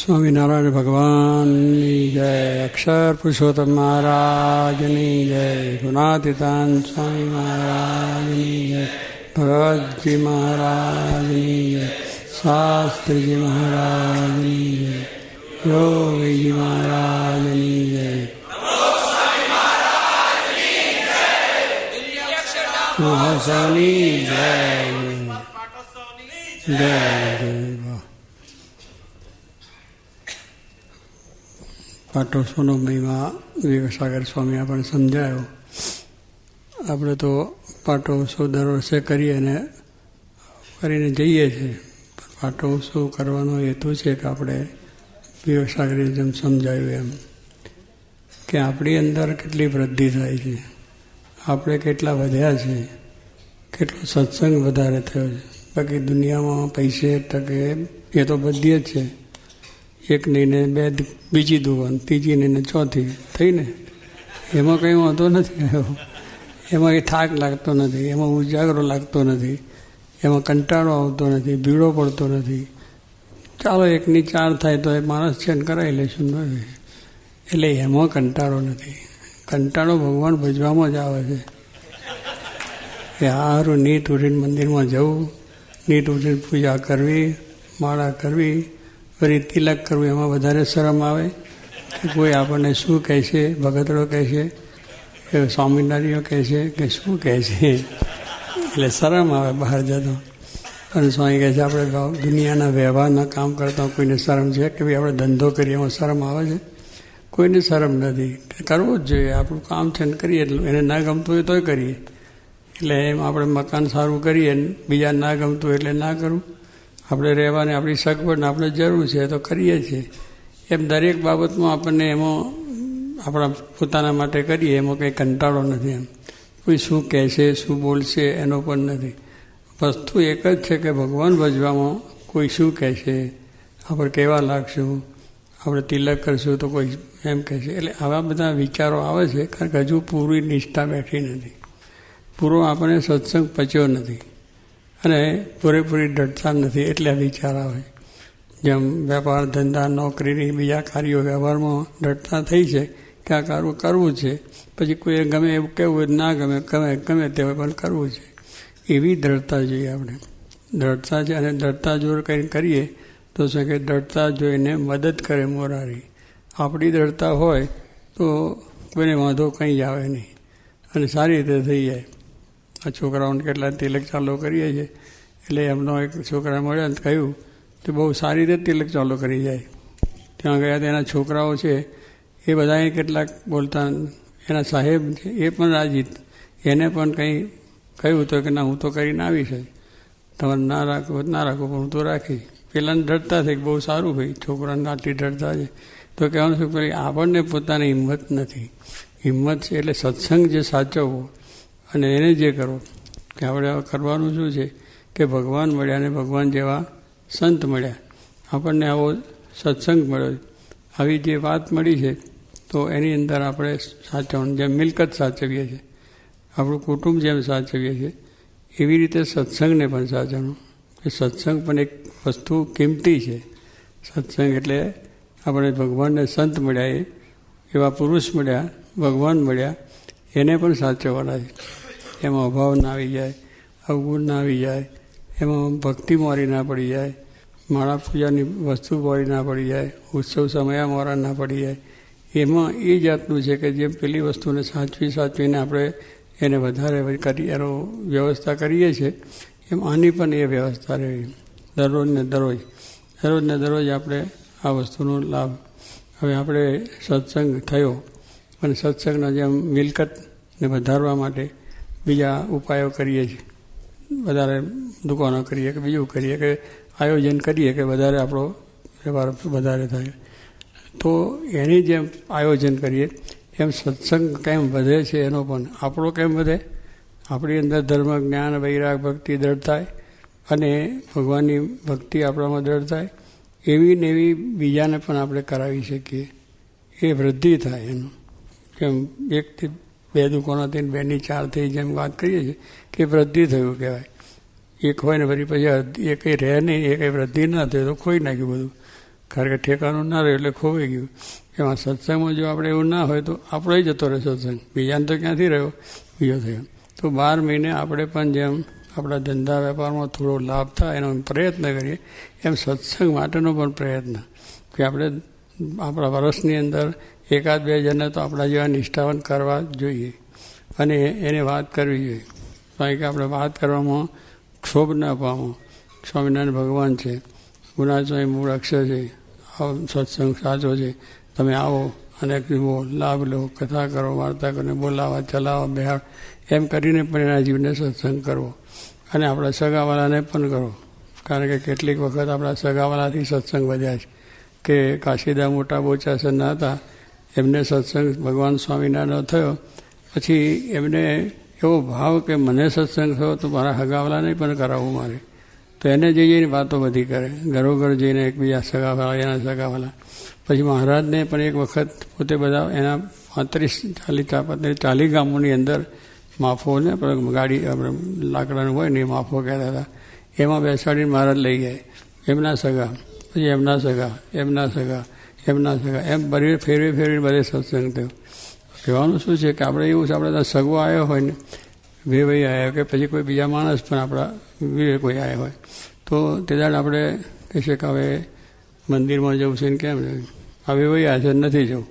સ્વામિનારાયણ ભગવાનની જય, અક્ષર પુરુષોત્તમ મહારાજની જય, ગુણાતીતાન સ્વામી મહારાજની જય, ભગવતજી મહારાજની જય, શાસ્ત્રીજી મહારાજની જય, યોગીજી મહારાજની જય, મહાસની જય, જય જય. પાટોત્સવનો મહિમા વિવેકસાગર સ્વામી આપણને સમજાયો. આપણે તો પાટોત્સવ દર વર્ષે કરીને જઈએ છીએ. પાટોત્સવ કરવાનો હેતુ છે કે આપણે વિવેકસાગરે જેમ સમજાયું એમ કે આપણી અંદર કેટલી વૃદ્ધિ થાય છે, આપણે કેટલા વધ્યા છે, કેટલો સત્સંગ વધારે થયો છે. બાકી દુનિયામાં પૈસે ટકે એ તો બધી જ છે. એક નહીં ને બે બીજી દુકાન, ત્રીજી નહીં ને ચોથી થઈને એમાં કંઈ વાંધો નથી આવ્યો. એમાં એ થાક લાગતો નથી, એમાં ઉજાગરો લાગતો નથી, એમાં કંટાળો આવતો નથી, ભીડો પડતો નથી. ચાલો એકની ચાર થાય તો એ માણસ છે ને કરાવી લેશું નથી. એટલે એમાં કંટાળો નથી. કંટાળો ભગવાન ભજવામાં જ આવે છે. એ સારું નીત ઉઠીને મંદિરમાં જવું, નીત ઉઠીને પૂજા કરવી, માળા કરવી, ફરી તિલક કરવું, એમાં વધારે શરમ આવે કે કોઈ આપણને શું કહે છે, ભગતડો કહે છે, કે સ્વામિનારીઓ કહે છે કે શું કહે છે, એટલે શરમ આવે બહાર જતો. અને સ્વામી કહે છે આપણે દુનિયાના વ્યવહારના કામ કરતા કોઈને શરમ છે કે ભાઈ આપણે ધંધો કરીએ એમાં શરમ આવે છે? કોઈને શરમ નથી. કરવું જ જોઈએ. આપણું કામ છે ને કરીએ, એટલું એને ના ગમતું હોય તોય કરીએ. એટલે એમ આપણે મકાન સારું કરીએ, બીજા ના ગમતું એટલે ના કરવું. આપણે રહેવાની આપણી સગવડને આપણે જરૂર છે તો કરીએ છીએ. એમ દરેક બાબતમાં આપણને એમાં આપણા પોતાના માટે કરીએ એમાં કંઈ કંટાળો નથી. એમ કોઈ શું કહેશે, શું બોલશે એનો પણ નથી. વસ્તુ એક જ છે કે ભગવાન ભજવામાં કોઈ શું કહેશે, આપણે કેવા લાગશું, આપણે તિલક કરશું તો કોઈ એમ કહેશે. એટલે આવા બધા વિચારો આવે છે કારણ કે હજુ પૂરી નિષ્ઠા બેઠી નથી, પૂરો આપણને સત્સંગ પચ્યો નથી અને પૂરેપૂરી દૃઢતા નથી. એટલે આ વિચાર આવે. જેમ વેપાર ધંધા નોકરીની બીજા કાર્યો વ્યવહારમાં દૃઢતા થઈ છે કે આ કરવું છે, પછી કોઈ ગમે એવું કહેવું ના ગમે ગમે તે પણ કરવું છે. એવી દ્રઢતા જોઈએ આપણે. દ્રઢતા છે અને દ્રઢતા જો કંઈ કરીએ તો શું કે દ્રઢતા જોઈને મદદ કરે મોરારી. આપણી દ્રઢતા હોય તો કોઈને વાંધો કંઈ જ આવે નહીં અને સારી રીતે થઈ જાય. આ છોકરાઓને કેટલા તિલક ચાલુ કરીએ છીએ એટલે એમનો એક છોકરા મળ્યા ને કહ્યું તો બહુ સારી રીતે તિલક ચાલુ કરી જાય. ત્યાં ગયા તેના છોકરાઓ છે એ બધાએ કેટલાક બોલતા, એના સાહેબ છે એ પણ રાજી, એને પણ કંઈ કહ્યું તો કે ના હું તો કરીને આવી છે, તમારે ના રાખો પણ હું તો રાખી. પેલાને ડરતા થઈ બહુ સારું ભાઈ છોકરાને આટલી ડરતા છે તો કહેવાનું શું ભાઈ આપણને પોતાની હિંમત નથી. હિંમત છે એટલે સત્સંગ જે સાચવવો અને એને જે કરો કે આપણે કરવાનું શું છે કે ભગવાન મળ્યા અને ભગવાન જેવા સંત મળ્યા, આપણને આવો સત્સંગ મળ્યો, આવી જે વાત મળી છે તો એની અંદર આપણે સાચવવાનું. જેમ મિલકત સાચવીએ છીએ, આપણું કુટુંબ જેમ સાચવીએ છીએ એવી રીતે સત્સંગને પણ સાચવવાનું. કે સત્સંગ પણ એક વસ્તુ કિંમતી છે. સત્સંગ એટલે આપણે ભગવાનને સંત મળ્યા, એવા પુરુષ મળ્યા, ભગવાન મળ્યા, એને પણ સાચવવાના છે. એમાં અભાવ ના આવી જાય, અવગુણ ના આવી જાય, એમાં ભક્તિ મોરી ના પડી જાય, માળા પૂજાની વસ્તુ મોરી ના પડી જાય, ઉત્સવ સમયા મોરા ના પડી જાય. એમાં એ જાતનું છે કે જેમ પેલી વસ્તુને સાચવીને આપણે એને વધારે એનો વ્યવસ્થા કરીએ છીએ એમ આની પણ એ વ્યવસ્થા રહેવી. દરરોજને દરરોજ આપણે આ વસ્તુનો લાભ. હવે આપણે સત્સંગ થયો અને સત્સંગના જેમ મિલકતને વધારવા માટે બીજા ઉપાયો કરીએ છીએ. વધારે દુકાનો કરીએ કે બીજું કરીએ કે આયોજન કરીએ કે વધારે આપણો વ્યવહાર વધારે થાય. તો એની જેમ આયોજન કરીએ એમ સત્સંગ કેમ વધે છે એનો પણ આપણો કેમ વધે, આપણી અંદર ધર્મ જ્ઞાન વૈરાગ ભક્તિ દ્રઢ થાય અને ભગવાનની ભક્તિ આપણામાં દ્રઢ થાય. એવી ને એવી બીજાને પણ આપણે કરાવી શકીએ. એ વૃદ્ધિ થાય એનું. જેમ એકથી બે દુકાનો થઈને બેની ચાર થઈ જેમ વાત કરીએ છીએ કે વૃદ્ધિ થયું કહેવાય. એક હોય ને ફરી પછી એ કંઈ રહે નહીં, એ કંઈ વૃદ્ધિ ના થાય તો ખોઈ નાખ્યું બધું. કારણ કે ઠેકાનું ના રહ્યું એટલે ખોવાઈ ગયું. એમાં સત્સંગમાં જો આપણે એવું ના હોય તો આપણો જતો રહે સત્સંગ, બીજાને તો ક્યાંથી રહ્યો, બીજો થયો. તો 12 મહિને આપણે પણ જેમ આપણા ધંધા વેપારમાં થોડો લાભ થાય એનો પ્રયત્ન કરીએ, એમ સત્સંગ માટેનો પણ પ્રયત્ન કે આપણે આપણા વર્ષની અંદર 1-2 જણને તો આપણા જેવા નિષ્ઠાવાન કરવા જોઈએ અને એને વાત કરવી જોઈએ. કારણ કે આપણે વાત કરવામાં ક્ષોભ ન પામો. સ્વામિનારાયણ ભગવાન છે, ગુણાજ સ્વામી મૂળ અક્ષર છે, સત્સંગ સાચો છે, તમે આવો અને જુઓ, લાભ લો, કથા કરો, વાર્તા કરો, બોલાવા, ચલાવો, બેહાડ, એમ કરીને પણ એના જીવને સત્સંગ કરવો. અને આપણા સગાવાલાને પણ કરો, કારણ કે કેટલીક વખત આપણા સગાવાલાથી સત્સંગ વધ્યા છે. કે કાશીદા મોટા બોચાસનના હતા, એમને સત્સંગ ભગવાન સ્વામિનારાયણનો થયો, પછી એમને એવો ભાવ કે મને સત્સંગ થયો તો મારા હગાવાલાને પણ કરાવવું મારે. તો એને જઈને વાતો બધી કરે, ઘરોઘર જઈને એકબીજા સગાવાલા, એના સગાવાલા. પછી મહારાજને પણ એક વખત પોતે બધા એના 35-40 ગામોની અંદર માફોને ગાડી આપણે લાકડાનું હોય ને એ માફો કહેતા હતા, એમાં બેસાડીને મહારાજ લઈ ગયા. એમના સગા, પછી એમના સગા, એમના સગા, એમના સગા, એમ બધી ફેરવી બધે સત્સંગ થયો. કહેવાનું શું છે કે આપણે એવું છે, આપણે ત્યાં સગવો આવ્યો હોય ને, ભાઈ આવ્યો કે પછી કોઈ બીજા માણસ પણ આપણા કોઈ આવ્યા હોય તો તે દાડે આપણે કહીએ કે હવે મંદિરમાં જવું છે ને કેમ આ વેવાઈ આવે છે નથી જવું.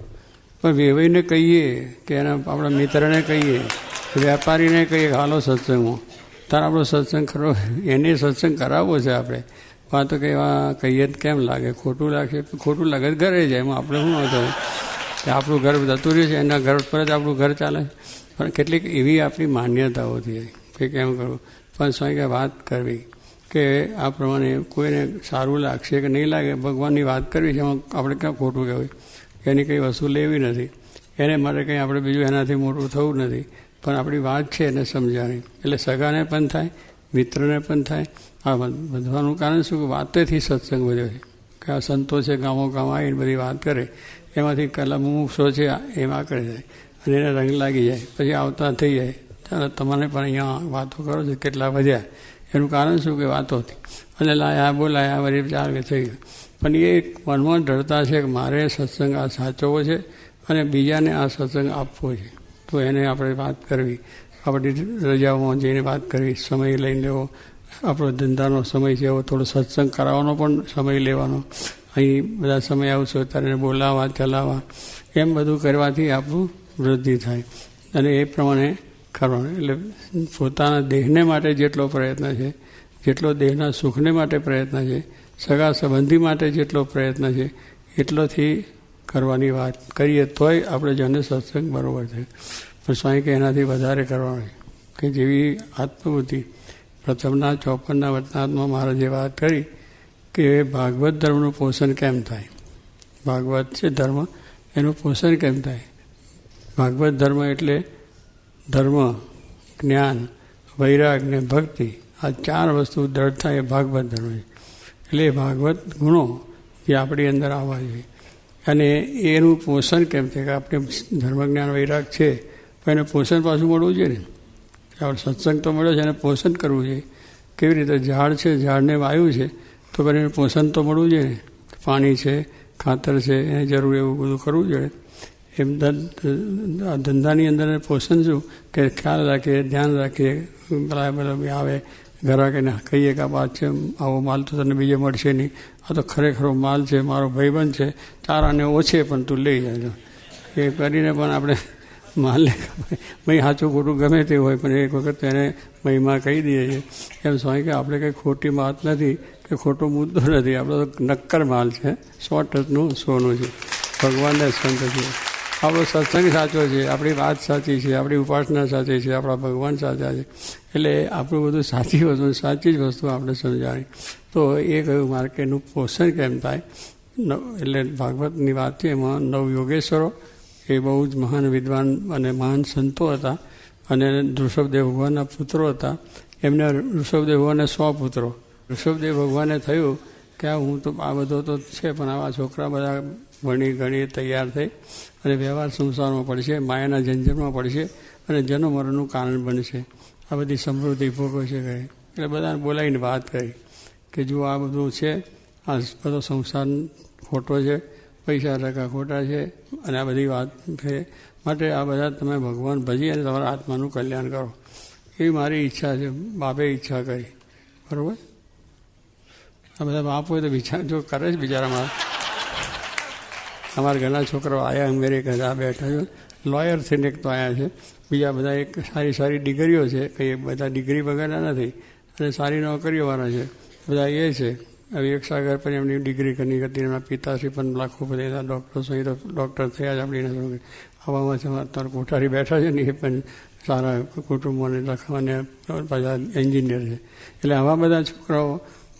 પણ વેવાઈને કહીએ કે એના આપણા મિત્રને કહીએ, વેપારીને કહીએ કે હાલો સત્સંગમાં, તારે આપણો સત્સંગ કરવો, એને સત્સંગ કરાવવો છે આપણે. વાતો કે એવા કહીએ કેમ લાગે, ખોટું લાગશે, ખોટું લાગે ઘરે જાય, એમાં આપણે શું હતો કે આપણું ઘર જતું રહ્યું છે, એના ઘર પર જ આપણું ઘર ચાલે. પણ કેટલીક એવી આપણી માન્યતાઓથી કે કેમ કરવું. પણ સ્વામી વાત કરવી કે આ પ્રમાણે કોઈને સારું લાગશે કે નહીં લાગે, ભગવાનની વાત કરવી છે, એમાં આપણે ક્યાં ખોટું કહેવાય. એની કંઈ વસ્તુ લેવી નથી, એને માટે કંઈ આપણે બીજું એનાથી મોટું થવું નથી. પણ આપણી વાત છે એને સમજાવી, એટલે સગાને પણ થાય, મિત્રને પણ થાય. આ વધવાનું કારણ શું કે વાતેથી સત્સંગ વધ્યો છે. કે આ સંતો છે ગામો ગામ આવીને બધી વાત કરે, એમાંથી કલા મુમુક્ષો છે એમાં કરે જાય અને એને રંગ લાગી જાય, પછી આવતા થઈ જાય, ચાલો તમારે પણ અહીંયા વાતો કરો છો કેટલા વધ્યા. એનું કારણ શું કે વાતોથી, અને લાયા બોલાયા વળી ચાલ કે થઈ ગયું. પણ એ મનમાં ડરતા છે કે મારે સત્સંગ આ સાચવવો છે અને બીજાને આ સત્સંગ આપવો છે. તો એને આપણે વાત કરવી, આપણી રજાઓમાં જઈને વાત કરવી, સમય લઈને લેવો, આપણો ધંધાનો સમય છે એવો થોડો સત્સંગ કરાવવાનો પણ સમય લેવાનો. અહીં બધા સમય આવશે ત્યારે એને બોલાવવા, ચલાવવા, એમ બધું કરવાથી આપણું વૃદ્ધિ થાય અને એ પ્રમાણે કરવાનું. એટલે પોતાના દેહને માટે જેટલો પ્રયત્ન છે, જેટલો દેહના સુખને માટે પ્રયત્ન છે, સગા સંબંધી માટે જેટલો પ્રયત્ન છે, એટલોથી કરવાની વાત કરીએ તોય આપણે જેને સત્સંગ બરાબર છે. પણ સ્વામી કે એનાથી વધારે કરવાનું કે જેવી આત્મબુદ્ધિ પ્રથમના 54ના વચનાત્મા મહારાજે વાત કરી કે ભાગવત ધર્મનું પોષણ કેમ થાય. ભાગવત છે ધર્મ, એનું પોષણ કેમ થાય. ભાગવત ધર્મ એટલે ધર્મ, જ્ઞાન, વૈરાગ ને ભક્તિ, આ 4 વસ્તુ દ્રઢ થાય એ ભાગવત ધર્મ છે. એટલે એ ભાગવત ગુણો જે આપણી અંદર આવવા જોઈએ અને એનું પોષણ કેમ થાય કે આપણે ધર્મ, જ્ઞાન, વૈરાગ છે પણ એને પોષણ પાછું મળવું જોઈએ ને. આપણે સત્સંગ તો મળ્યો છે એને પોષણ કરવું જોઈએ. કેવી રીતે ઝાડ છે, ઝાડને વાવ્યું છે તો પણ એને પોષણ તો મળવું જોઈએ ને, પાણી છે, ખાતર છે, એને જરૂર એવું બધું કરવું જોઈએ. એમ ધંધાની અંદર પોષણ શું કે ખ્યાલ રાખીએ, ધ્યાન રાખીએ, બરાબર આવે ગ્રાહકને કહીએ કે આ વાત છે, આવો માલ તો તને બીજે મળશે નહીં, આ તો ખરેખરો માલ છે, મારો ભાઈબંધ છે, તારાને ઓછે પણ તું લઈ જાય. એ કરીને પણ આપણે માલને ભાઈ સાચું ખોટું ગમે તે હોય પણ એક વખત એને મહિમા કહી દઈએ છીએ. એમ સ્વામી કે આપણે કંઈ ખોટી વાત નથી કે ખોટો મુદ્દો નથી, આપણો તો નક્કર માલ છે, 100% સોનું છે, ભગવાનને સંત છે. આપણો સત્સંગ સાચો છે, આપણી વાત સાચી છે, આપણી ઉપાસના સાચી છે, આપણા ભગવાન સાચા છે. એટલે આપણું બધું સાચી વસ્તુ, સાચી જ વસ્તુ આપણે સમજાવી. તો એ કહ્યું મારે કે એનું પોષણ કેમ થાય. એટલે ભાગવતની વાત છે, એમાં 9 યોગેશ્વરો એ બહુ જ મહાન વિદ્વાન અને મહાન સંતો હતા અને ઋષભદેવ ભગવાનના પુત્રો હતા. એમને ઋષભદેવ ભગવાનને 100 પુત્રો. ઋષભદેવ ભગવાને થયું કે હું તો આ બધો તો છે પણ આવા છોકરા બધા ભણી ગણી તૈયાર થઈ અને વ્યવહાર સંસારમાં પડશે, માયાના ઝંઝટમાં પડશે અને જન્મ મરણનું કારણ બનશે, આ બધી સમૃદ્ધિ ભોગવશે કહે. એટલે બધાને બોલાવીને વાત કરી કે જો આ બધું છે, આ બધો સંસાર ખોટો છે, પૈસા ટકા ખોટા છે, અને આ બધી વાત છે. માટે આ બધા તમે ભગવાન ભજી અને તમારા આત્માનું કલ્યાણ કરો, એવી મારી ઈચ્છા છે. બાપે ઈચ્છા કરી, બરાબર. આ બધા બાપો તો વિચાર જો કરે છે બિચારામાં. અમારા ઘણા છોકરાઓ આવ્યા અમેરિકા, આ બેઠા છે, લોયર થઈને એક તો આવ્યા છે, બીજા બધા એક સારી સારી ડિગ્રીઓ છે, કંઈ બધા ડિગ્રી વગરના નથી, અને સારી નોકરીઓવાળા છે બધા. એ છે હવે એક સાગર પણ એમની ડિગ્રી કરી હતી, એમના પિતાશ્રી પણ લાખો બધા ડૉક્ટર સહિત ડૉક્ટર થયા છે. આપણી આવામાં છે અત્યારે કોઠારી બેઠા છે ને, એ પણ સારા કુટુંબોને લખવાને બધા એન્જિનિયર છે. એટલે આવા બધા છોકરાઓ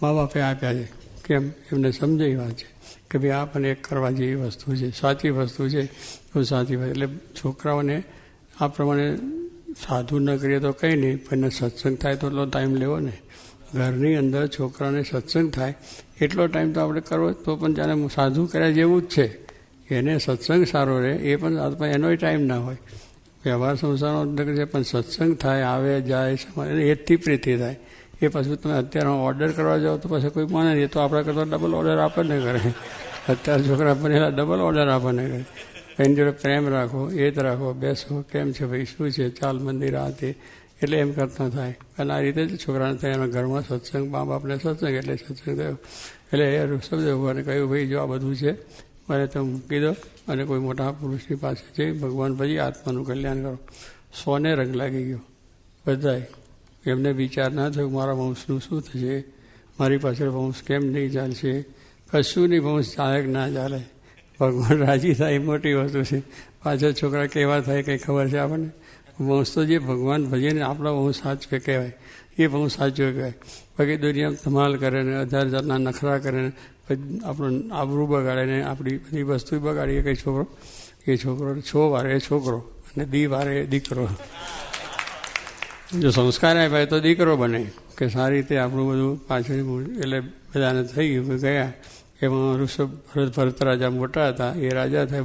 મા બાપે આપ્યા છે. કેમ? એમને સમજાવી વાત છે કે ભાઈ આ પણ એક કરવા જેવી વસ્તુ છે, સાચી વસ્તુ છે, તો સાચી વાત. એટલે છોકરાઓને આ પ્રમાણે સાધુ ન કરીએ તો કંઈ નહીં, પણ સત્સંગ થાય તો એટલો ટાઈમ લેવો ને. ઘરની અંદર છોકરાને સત્સંગ થાય એટલો ટાઈમ તો આપણે કરવો, તો પણ જાણે સાધુ કર્યા જેવું જ છે. એને સત્સંગ સારો રહે, એ પણ આત્મા એનોય ટાઈમ ના હોય. વ્યવહાર સંસારનો છે, પણ સત્સંગ થાય, આવે જાય, એથી પ્રીતિ થાય. એ પાછું તમે અત્યારે ઓર્ડર કરવા જાઓ તો પછી કોઈ માને નહીં, તો આપણા કરતાં ડબલ ઓર્ડર આપણને કરે. અત્યારે છોકરા બનેલા ડબલ ઓર્ડર આપણને કરે. એની જોડે પ્રેમ રાખો, એ જ રાખો, બેસો, કેમ છે ભાઈ, શું છે, ચાલ મંદિર આ તે, એટલે એમ કરતા થાય. અને આ રીતે જ છોકરાને થાય. એના ઘરમાં સત્સંગ, મા બાપને સત્સંગ, એટલે સત્સંગ થયો. એટલે એ ઋષભદેવ ભગવાને કહ્યું, ભાઈ જો આ બધું છે, મને તમે મૂકી દો અને કોઈ મોટા પુરુષની પાસે જઈ ભગવાન પછી આત્માનું કલ્યાણ કરો. 100ને રંગ લાગી ગયો બધાય. એમને વિચાર ના થયો મારા વંશનું શું થશે, મારી પાછળ વંશ કેમ નહીં ચાલશે, કશું નહીં, વંશ ચાલે કે ના ચાલે. ભગવાન રાજી થાય એ મોટી વસ્તુ છે. પાછળ છોકરા કેવા થાય કંઈ ખબર છે આપણને? વંશ તો જે ભગવાન ભજે ને આપણા વંશ સાચવે કહેવાય, એ વંશ સાચવે કહેવાય. બાકી દુનિયામાં ધમાલ કરે ને 1000 જાતના નખરા કરે ને આપણું આબરૂ બગાડે ને આપણી બધી વસ્તુ બગાડીએ કંઈ છોકરો. એ છોકરો છો વારે છોકરો અને દી વારે દીકરો. જો સંસ્કાર આપ્યા તો દીકરો બને કે સારી રીતે આપણું બધું પાછળ. એટલે બધાને થઈ ગયું ગયા. એમાં ઋષભ ભરત રાજા મોટા હતા, એ રાજા થાય.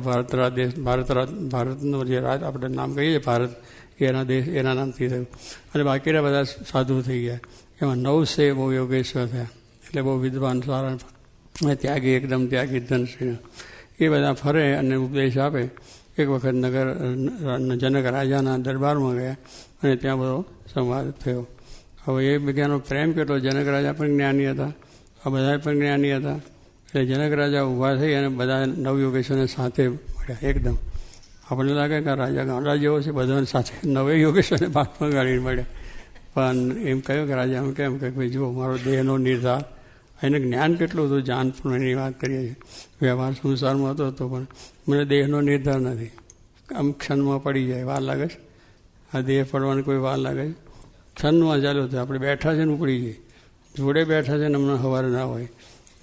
ભારતનો જે રાજ આપણે નામ કહીએ ભારત, એના દેશ એના નામથી થયું. અને બાકીના બધા સાધુ થઈ ગયા. એમાં 900 બહુ યોગેશ્વર થયા, એટલે બહુ વિદ્વાન સારા ત્યાગી, એકદમ ત્યાગી ધનશ્રી. એ બધા ફરે અને ઉપદેશ આપે. એક વખત જનક રાજાના દરબારમાં ગયા અને ત્યાં બધો સંવાદ થયો. હવે એ બધાનો પ્રેમ કેટલો. જનક રાજા પણ જ્ઞાની હતા, આ બધા પણ જ્ઞાની હતા. એટલે જનક રાજા ઊભા થઈ અને બધા નવયોગેશ્વરને સાથે મળ્યા. એકદમ આપણને લાગે કે રાજા ગાંડા જેવો છે, બધાને સાથે 9 યોગેશ્વરને ભાગમાં ગાળીને મળ્યા. પણ એમ કહ્યું કે રાજા એમ કેમ કે ભાઈ જુઓ, મારો દેહનો નિર્ધાર, એને જ્ઞાન કેટલું હતું, જાનપૂર્ણની વાત કરીએ છીએ. વ્યવહાર સંસારમાં હતો તો પણ મને દેહનો નિર્ધાર નથી. આમ ક્ષણમાં પડી જાય, વાર લાગે છે. આ દેહ પડવાની કોઈ વાર લાગે છે? ક્ષણમાં ચાલ્યો તો આપણે બેઠા છે ને ઉપડી જઈએ, જોડે બેઠા છે ને હમણાં સવારે ના હોય.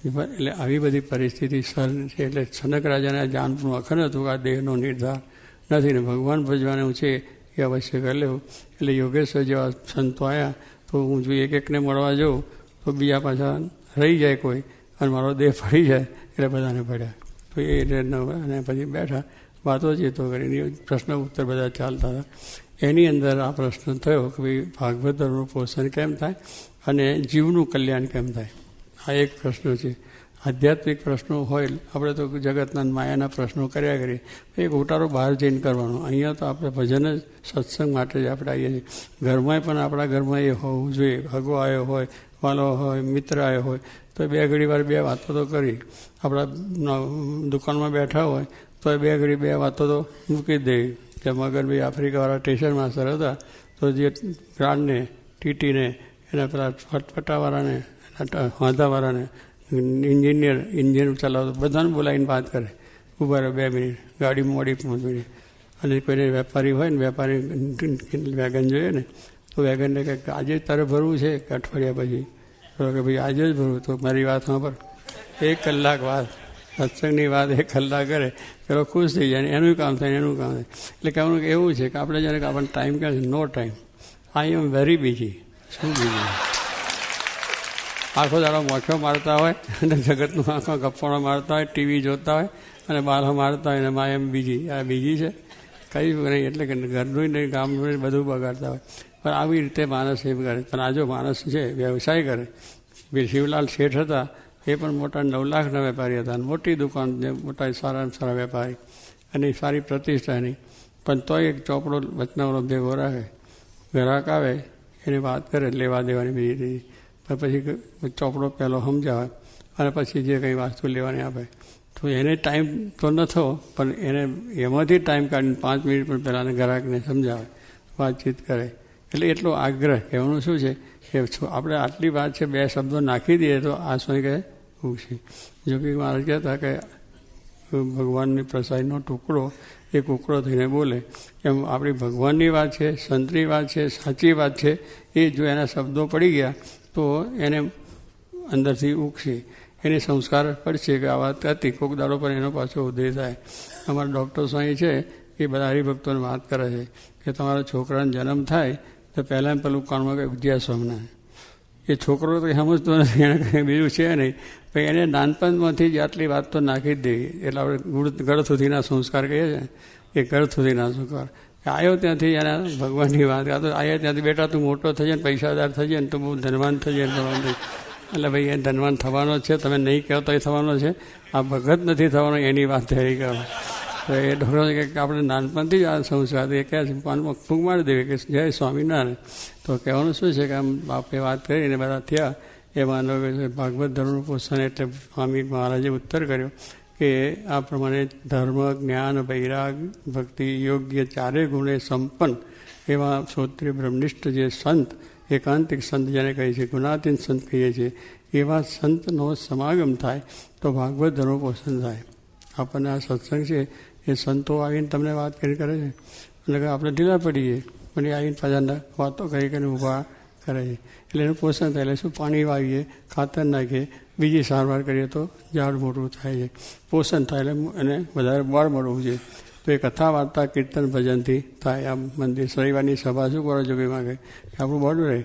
એટલે આવી બધી પરિસ્થિતિ સર છે. એટલે જનક રાજાને આ જાનપૂર્ણ અખંડ હતું કે આ દેહનો નિર્ધાર નથી ને ભગવાન ભજવાનું છે એ અવશ્ય કરી લેવું. એટલે યોગેશ્વર જેવા સંતો આવ્યા તો હું જો એકને મળવા જાઉં તો બીજા પાછા રહી જાય કોઈ, અને મારો દેહ પડી જાય એટલે બધાને પડ્યા. તો એ અને પછી બેઠા વાતોચીતો કરીને પ્રશ્ન ઉત્તર બધા ચાલતા હતા. એની અંદર આ પ્રશ્ન થયો કે ભાઈ ભાગવત ધર્મનું પોષણ કેમ થાય અને જીવનું કલ્યાણ કેમ થાય. આ એક પ્રશ્ન છે. આધ્યાત્મિક પ્રશ્નો હોય, આપણે તો જગતના માયાના પ્રશ્નો કર્યા કરીએ, એક ઉતારો બહાર જઈને કરવાનો. અહીંયા તો આપણે ભજન જ સત્સંગ માટે જ આપણે આવીએ છીએ. ઘરમાં પણ આપણા ઘરમાં એ હોવું જોઈએ. હગો આવ્યો હોય, વાલો હોય, મિત્ર આવ્યો હોય તો 2 ઘડી વાર 2 વાતો તો કરી. આપણા દુકાનમાં બેઠા હોય તો 2 ઘડી 2 વાતો તો મૂકી જ દેવી. કે મગરભાઈ આફ્રિકાવાળા સ્ટેશન માસ્ટર હતા તો જે ગાર્ડને, ટીટીને, એના પેલા ફટફટાવાળાને, વાંધાવાળાને, ઇન્જિન ચલાવતો બધાને બોલાવીને વાત કરે. ઊભા રહે 2 મિનિટ, ગાડી મોડી પહોંચવી. અને કોઈને વેપારી હોય ને, વેપારી વેગન જોઈએ ને તો વેગનને કહે કે આજે તારે ભરવું છે કે અઠવાડિયા પછી? તો કે ભાઈ આજે જ ભરવું. તો મારી વાત સાંભળ, 1 કલાક વાત, સત્સંગની વાત 1 કલાક કરે, પેલો ખુશ થઈ જાય, એનું કામ થાય, એનું કામ થાય. એટલે કહેવાનું કે એવું છે કે આપણે જ્યારે આપણને ટાઈમ કહે છે, no time, I am very busy. શું બીજી? આખો દાડો મોછો મારતા હોય અને જગતનું આખો ગપ્પણો મારતા હોય, ટીવી જોતા હોય અને બારહો મારતા હોય, અને માં એમ બીજી. આ બીજી છે કંઈ નહીં. એટલે કે ઘરનું નહીં, ગામનું બધું બગાડતા હોય. પણ આવી રીતે માણસ એમ કરે. પણ આ જો માણસ છે વ્યવસાય કરે. શિવલાલ શેઠ હતા એ પણ મોટા 9 લાખના વેપારી હતા, મોટી દુકાન, મોટા સારામાં સારા વેપારી અને સારી પ્રતિષ્ઠાની, પણ તોય એક ચોપડો વચનાવરો ભેગો રાખે. ગ્રાહક આવે એને વાત કરે લેવા દેવાની બીજી, પણ પછી ચોપડો પહેલો સમજાવે અને પછી જે કંઈ વસ્તુ લેવાની આપે. તો એને ટાઈમ તો ન થયો, પણ એને એમાંથી ટાઈમ કાઢીને 5 મિનિટ પણ પહેલાં ગ્રાહકને સમજાવે, વાતચીત કરે. એટલે એટલો આગ્રહ કહેવાનું શું છે કે આપણે આટલી વાત છે 2 શબ્દો નાખી દઈએ તો આ સ્વામી કહે ઉગશે. જો કે મહારાજ કહેતા કે ભગવાનની પ્રસાદનો ટુકડો એ કુકડો થઈને બોલે, એમ આપણી ભગવાનની વાત છે, સંતની વાત છે, સાચી વાત છે, એ જો એના શબ્દો પડી ગયા તો એને અંદરથી ઉગશે, એને સંસ્કાર પડશે કે આ વાત હતી, કોક દાડો પણ એનો પાછો ઉદય થાય. અમારા ડૉક્ટર સ્વામી છે એ બધા હરિભક્તોને વાત કરે છે કે તમારા છોકરાનો જન્મ થાય તો પહેલાં પેલું કાનમાં કંઈ ઉજ્યા સ્વામિનારાયણ. એ છોકરો તો સમજતો નથી, એને કંઈ બીજું છે નહીં, પણ એને નાનપણમાંથી જ આટલી વાત તો નાખી જ દેવી. એટલે આપણે ગળ સુધીના સંસ્કાર કહીએ છીએ, એ ગળ સુધીના સંસ્કાર. આવ્યો ત્યાંથી એના ભગવાનની વાત, આ તો આવ્યા ત્યાંથી બેટા તું મોટો થઈ જાય ને પૈસાદાર થઈ જાય ને તું બહુ ધનવાન થઈ જાય. એટલે ભાઈ એ ધનવાન થવાનો છે, તમે નહીં કહો તો એ થવાનો છે, આ ભગત નથી થવાનો એની વાત તૈયારી કરો. તો એ ડોક્ટર કે આપણે નાનપણથી જ આ સંસ્કાર એ કહે છે, પાનમાં ફૂંક મારી દેવી કે જય સ્વામિનારાયણ. તો કહેવાનું શું છે કે આમ બાપે વાત કરીને બધા થયા, એ માનવ ભાગવત ધર્મનું પોષણ. એટલે સ્વામી મહારાજે ઉત્તર કર્યો કે આ પ્રમાણે ધર્મ, જ્ઞાન, વૈરાગ, ભક્તિ, યોગ્ય 4 ગુણે સંપન્ન એવા શ્રોત્રિય બ્રહ્મનિષ્ઠ જે સંત, એકાંતિક સંત જેને કહીએ છીએ, ગુણાતીત સંત કહીએ છીએ, એવા સંતનો સમાગમ થાય તો ભાગવત ધર્મ પોષણ થાય. આપણને આ સત્સંગ છે એ સંતો આવીને તમને વાત કરી કરે છે, એટલે આપણે ઢીલા પડીએ, પણ એ આવીને પાછા વાતો કરી કરીને ઊભા કરે છે. એટલે એનું પોષણ થાય. એટલે શું, પાણી વાવીએ, ખાતર નાખીએ, બીજી સારવાર કરીએ તો ઝાડ મોટું થાય છે, પોષણ થાય. એટલે એને વધારે બળ મળવું જોઈએ. તો એ કથા વાર્તા કીર્તન ભજનથી થાય. આ મંદિર રવિવારની સભા શું કરો છો કે માગે કે આપણું બળ રહે,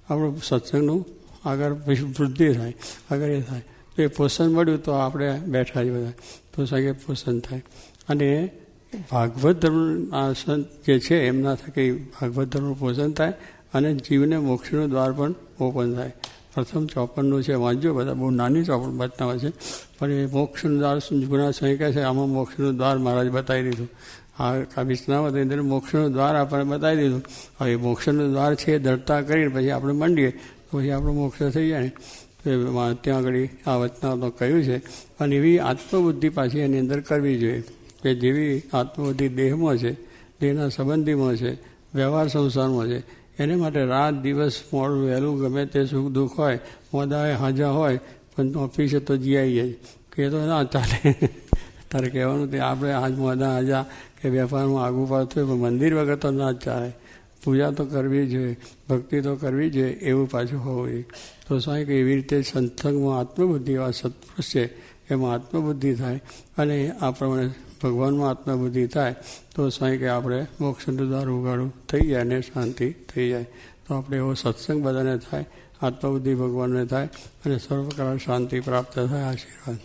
આપણું સત્સંગનું આગળ વૃદ્ધિ થાય, આગળ એ થાય. તો એ પોષણ મળ્યું તો આપણે બેઠા જ બધા, તો સાગે પોષણ થાય. અને ભાગવત ધર્મ આ સંત જે છે એમના થકી ભાગવત ધર્મનું પોષણ થાય અને જીવને મોક્ષનું દ્વાર પણ ઓપન થાય. પ્રથમ 54 છે, વાંચજો બધા, બહુ નાની ચોપડ બતાવે છે, પણ એ મોક્ષનું દ્વાર ગુણા સ્વામી કહે છે આમાં મોક્ષનું દ્વાર મહારાજ બતાવી દીધું. આ વિશ્વનાથ અંદર મોક્ષનું દ્વાર આપણને બતાવી દીધું. હવે મોક્ષનું દ્વાર છે એ દળતા કરીને પછી આપણે મંડીએ તો પછી આપણો મોક્ષ થઈ જાય ને. ત્યાં આગળ આ વચનામાં કહ્યું છે. અને એવી આત્મબુદ્ધિ પાછી એની અંદર કરવી જોઈએ કે જેવી આત્મબુદ્ધિ દેહમાં છે, દેહના સંબંધીમાં છે, વ્યવહાર સંસારમાં છે, એને માટે રાત દિવસ મોડું વહેલું ગમે તે સુખ દુઃખ હોય, મોદાએ હાજા હોય, પણ ઓફિસે તો જીઆઈ જાય કે તો ના ચાલે. તારે કહેવાનું તે આપણે આજ મોદા હાજા કે વેપારમાં આગું પાછું હોય, પણ મંદિર વગર તો ના જ ચાલે. પૂજા તો કરવી જોઈએ, ભક્તિ તો કરવી જોઈએ, એવું પાછું હોવું જોઈએ. તો સ્વામી કે એવી રીતે સત્સંગમાં આત્મબુદ્ધિ એવા સત્પુરુષ છે એમાં આત્મબુદ્ધિ થાય અને આ પ્રમાણે ભગવાનમાં આત્મબુદ્ધિ થાય તો સ્વામી કે આપણે મોક્ષનું દ્વાર ઉગાડું થઈ જાય અને શાંતિ થઈ જાય. તો આપણે એવો સત્સંગ બધાને થાય, આત્મબુદ્ધિ ભગવાનને થાય અને સર્વ પ્રકાર શાંતિ પ્રાપ્ત થાય. આશીર્વાદ.